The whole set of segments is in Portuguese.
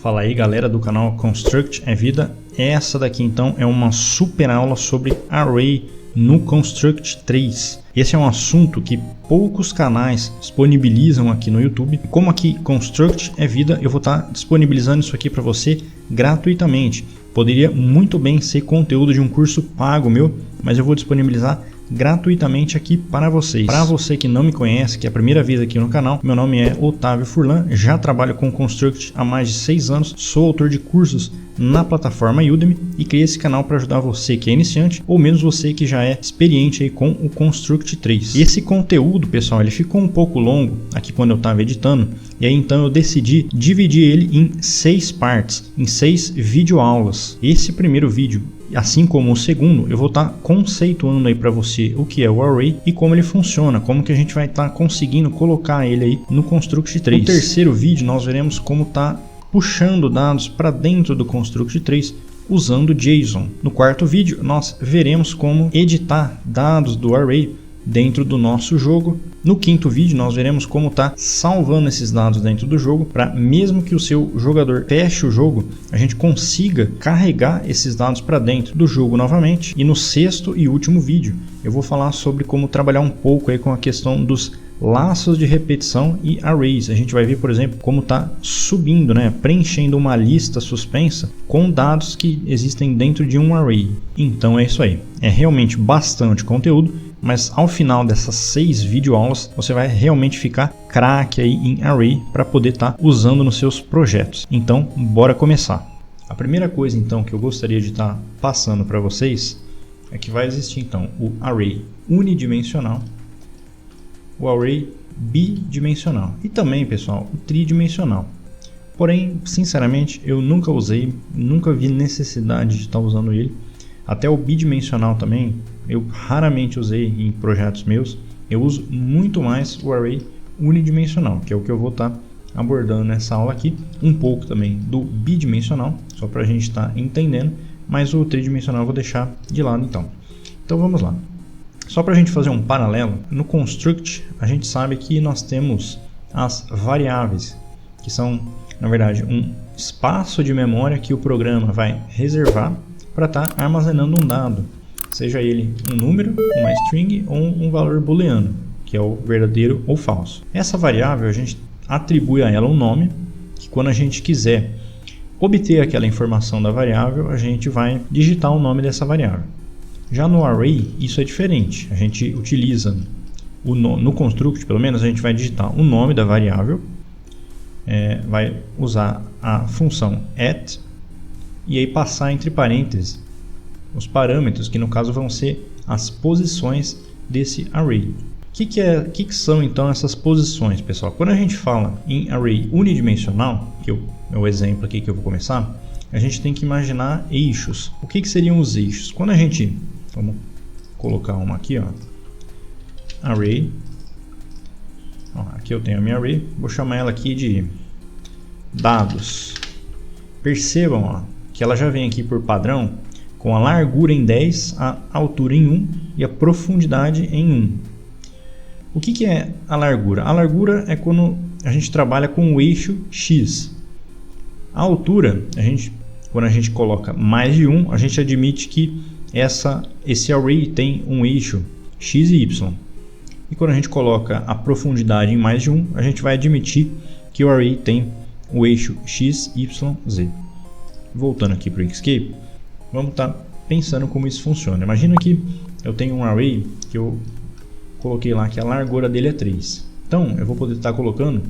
Fala aí galera do canal Construct é Vida. Essa daqui então é uma super aula sobre Array no Construct 3. Esse é um assunto que poucos canais disponibilizam aqui no YouTube. Como aqui Construct é Vida, eu vou estar disponibilizando isso aqui para você gratuitamente. Poderia muito bem ser conteúdo de um curso pago meu, mas eu vou disponibilizar gratuitamente aqui para vocês. Para você que não me conhece, que é a primeira vez aqui no canal, meu nome é Otávio Furlan, já trabalho com Construct há mais de 6 anos, sou autor de cursos na plataforma Udemy e criei esse canal para ajudar você que é iniciante ou mesmo você que já é experiente aí com o Construct 3. Esse conteúdo, pessoal, ele ficou um pouco longo aqui quando eu estava editando, e aí então eu decidi dividir ele em 6 partes, em 6 videoaulas. Esse primeiro vídeo, assim como o segundo, eu vou estar conceituando aí para você o que é o Array e como ele funciona, como que a gente vai estar conseguindo colocar ele aí no Construct 3. No terceiro vídeo nós veremos como tá puxando dados para dentro do Construct 3 usando JSON. No quarto vídeo nós veremos como editar dados do Array dentro do nosso jogo. No quinto vídeo nós veremos como tá salvando esses dados dentro do jogo para mesmo que o seu jogador feche o jogo, a gente consiga carregar esses dados para dentro do jogo novamente. E no sexto e último vídeo eu vou falar sobre como trabalhar um pouco aí com a questão dos laços de repetição e arrays. A gente vai ver, por exemplo, como tá subindo, preenchendo uma lista suspensa com dados que existem dentro de um array. Então é isso aí, é realmente bastante conteúdo, mas ao final dessas 6 videoaulas você vai realmente ficar craque aí em Array para poder estar usando nos seus projetos. Então bora começar. A primeira coisa então que eu gostaria de estar passando para vocês é que vai existir então o Array unidimensional, o Array bidimensional e também, pessoal, o tridimensional. Porém, sinceramente, eu nunca usei, nunca vi necessidade de estar usando ele. Até o bidimensional também eu raramente usei em projetos meus. Eu uso muito mais o Array unidimensional, que é o que eu vou estar abordando nessa aula aqui. Um pouco também do bidimensional, só para a gente estar entendendo, mas o tridimensional eu vou deixar de lado então. Então vamos lá. Só para a gente fazer um paralelo, no Construct a gente sabe que nós temos as variáveis, que são na verdade um espaço de memória que o programa vai reservar para estar armazenando um dado, seja ele um número, uma string ou um valor booleano, que é o verdadeiro ou falso. Essa variável a gente atribui a ela um nome, que quando a gente quiser obter aquela informação da variável, a gente vai digitar o nome dessa variável. Já no Array isso é diferente, a gente utiliza, no Construct pelo menos, a gente vai digitar o nome da variável, vai usar a função at, e aí passar entre parênteses os parâmetros, que no caso vão ser as posições desse array. O que são então essas posições, pessoal? Quando a gente fala em array unidimensional, que é o exemplo aqui que eu vou começar, a gente tem que imaginar eixos. O que seriam os eixos? Quando a gente, vamos colocar uma aqui, array, aqui eu tenho a minha array, vou chamar ela aqui de dados. Percebam que ela já vem aqui por padrão com a largura em 10, a altura em 1 e a profundidade em 1. O que é a largura? A largura é quando a gente trabalha com o eixo X. A altura, quando a gente coloca mais de 1, a gente admite que esse array tem um eixo X e Y. E quando a gente coloca a profundidade em mais de 1, a gente vai admitir que o array tem o eixo X, Y, Z. Voltando aqui para o Inkscape, vamos estar pensando como isso funciona. Imagina que eu tenho um array que eu coloquei lá que a largura dele é 3. Então eu vou poder estar colocando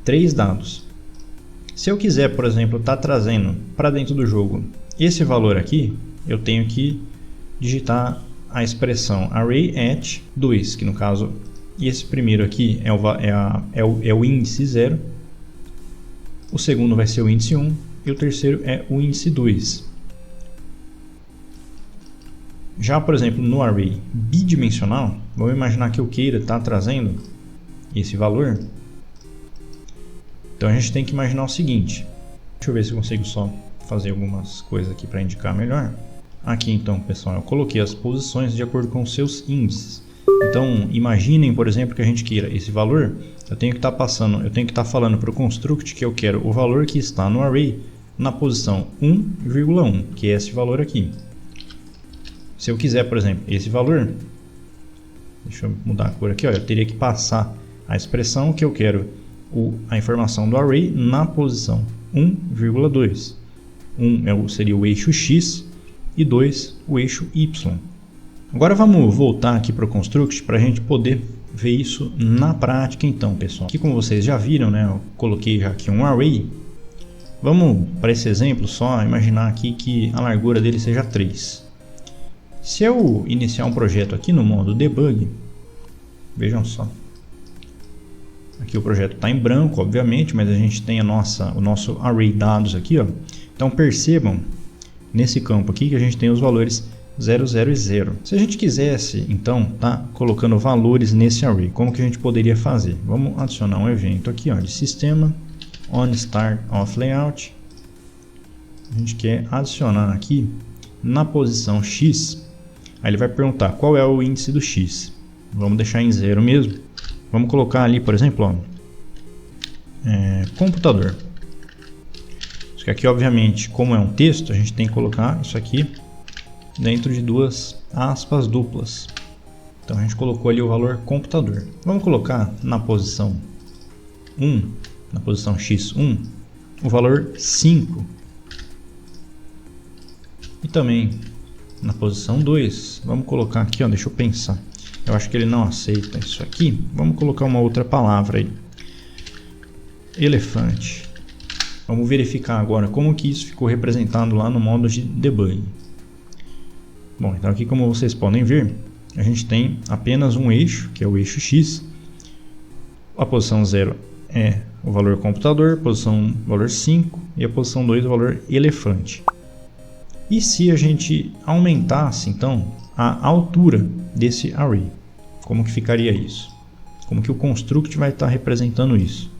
3 dados. Se eu quiser, por exemplo, estar trazendo para dentro do jogo esse valor aqui, eu tenho que digitar a expressão array at 2, que no caso esse primeiro aqui é o índice 0, o segundo vai ser o índice 1 e o terceiro é o índice 2. Já, por exemplo, no array bidimensional, vamos imaginar que eu queira estar trazendo esse valor. Então a gente tem que imaginar o seguinte. Deixa eu ver se eu consigo só fazer algumas coisas aqui para indicar melhor. Aqui então, pessoal, eu coloquei as posições de acordo com os seus índices. Então imaginem, por exemplo, que a gente queira esse valor. Eu tenho que estar falando para o construct que eu quero o valor que está no array na posição 1,1, que é esse valor aqui. Se eu quiser, por exemplo, esse valor, deixa eu mudar a cor aqui, ó, eu teria que passar a expressão que eu quero, a informação do array na posição 1,2. 1 seria o eixo X e 2 o eixo Y. Agora vamos voltar aqui para o Construct para a gente poder ver isso na prática então, pessoal. Aqui, como vocês já viram, né, eu coloquei já aqui um array. Vamos, para esse exemplo, só imaginar aqui que a largura dele seja 3. Se eu iniciar um projeto aqui no modo debug, vejam só. Aqui o projeto está em branco, obviamente, mas a gente tem o nosso array dados aqui, ó. Então percebam nesse campo aqui que a gente tem os valores 0, 0 e 0. Se a gente quisesse, então, tá colocando valores nesse array, como que a gente poderia fazer? Vamos adicionar um evento aqui, ó, de sistema onStartOfLayout. A gente quer adicionar aqui na posição X. Aí ele vai perguntar qual é o índice do X. Vamos deixar em 0 mesmo. Vamos colocar ali, por exemplo, ó, computador. Isso que aqui, obviamente, como é um texto, a gente tem que colocar isso aqui dentro de duas aspas duplas. Então a gente colocou ali o valor computador. Vamos colocar na posição 1, na posição x1, o valor 5. E também na posição 2, vamos colocar aqui, ó, deixa eu pensar. Eu acho que ele não aceita isso aqui. Vamos colocar uma outra palavra aí. Elefante. Vamos verificar agora como que isso ficou representado lá no modo de debug. Bom, então aqui, como vocês podem ver, a gente tem apenas um eixo, que é o eixo X. A posição 0 é o valor computador, a posição 1 o valor 5 e a posição 2 o valor elefante. E se a gente aumentasse então a altura desse array, como que ficaria isso? Como que o construct vai estar representando isso?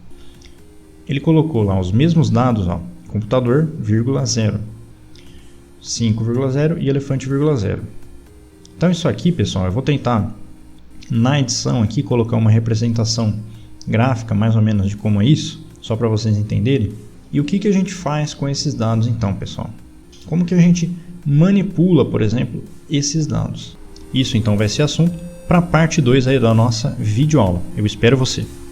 Ele colocou lá os mesmos dados, ó, computador, vírgula 0, 5,0 e elefante, vírgula 0. Então isso aqui, pessoal, eu vou tentar na edição aqui colocar uma representação gráfica mais ou menos de como é isso, só para vocês entenderem. E o que a gente faz com esses dados então, pessoal? Como que a gente manipula, por exemplo, esses dados? Isso então vai ser assunto para a parte 2 aí da nossa videoaula. Eu espero você.